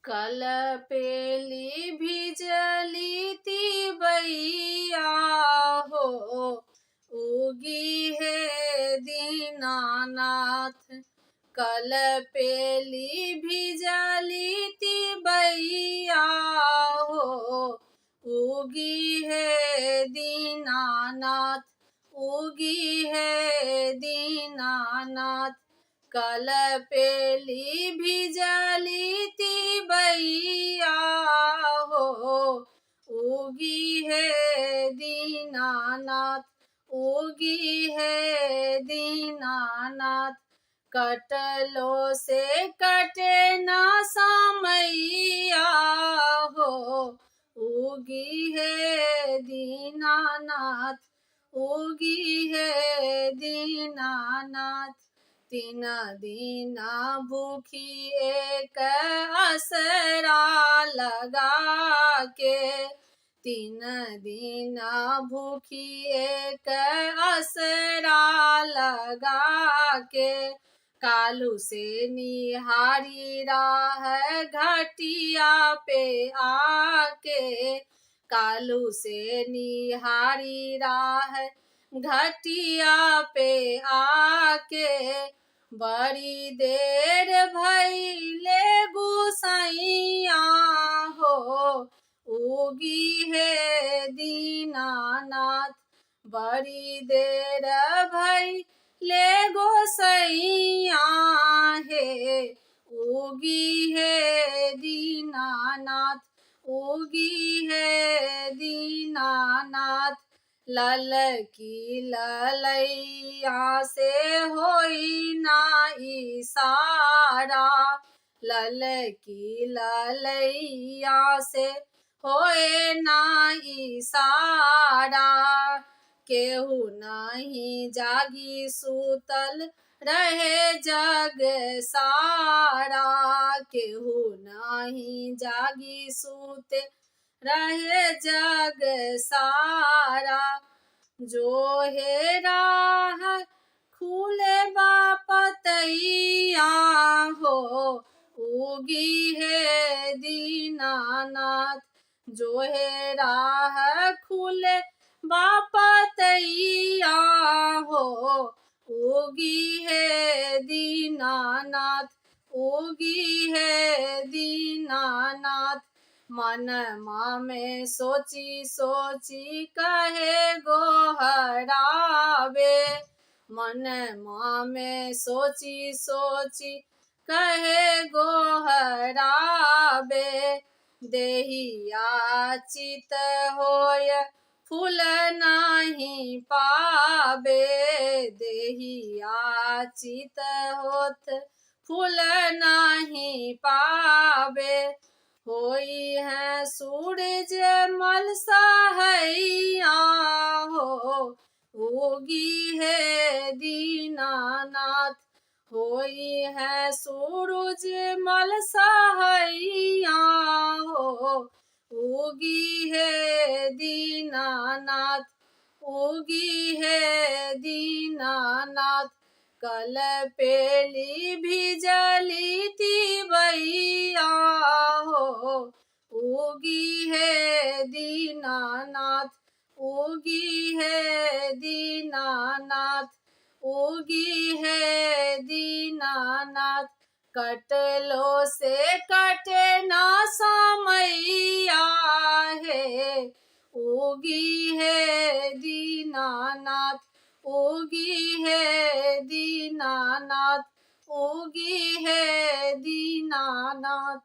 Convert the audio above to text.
कल पेली भिजली तिबैया हो, उगी है दीनानाथ। कल पेली भिजली तिबैया हो, उगी है दीनानाथ, उगी है दीनानाथ। कल पेली भिजली तिबैया हो, उगी है दीनानाथ, उगी है दीनानाथ। कटलो से कटे ना समैया हो, उगी है दीनानाथ, उगी है दीनानाथ। 3 दिन भूखी एक असरा लगा के, 3 दिन भूखी एक असरा लगा के। कालू से निहारी राह घटिया पे आके, कालू से निहारी राह घटिया पे आके। बड़ी देर भइले गुसैया हो, उगी है दीनानाथ। बड़ी देर भइले गोसैया है, उगी है दीनानाथ, उगी है दीनानाथ। ललकी ललैया से होई ना इशारा, ललकी ललैया से होए ना इशारा। केहू नहीं जागी सूतल रहे जग सारा, केहू नहीं जागी सूते रहे जग सारा। जो है राह खुले बापतैया हो, उगी है दीनानाथ। जो है राह खुले बापतैया हो, उगी है दीनानाथ, उगी है दीनानाथ। मनमा में सोची सोची कहे गोहरावे, मनमा में सोची सोची कहे गोहरावे। देहिया चित होय फूल नहीं पावे, देहिया चित होत फूल नहीं पावे। होई है सूरज मल सहैया हो, उगी है दीनानाथ। होई है सूरज मल सहैया हो, उगी है दीनानाथ, उगी है दीनानाथ। कल पेली भिजली तिबैया हो, उगी है दीनानाथ, उगी है दीनानाथ, उगी है दीनानाथ। कटलो से कटे ना समैया है, उगी है दीनानाथ, उगी है दीनानाथ, उगी है दीनानाथ।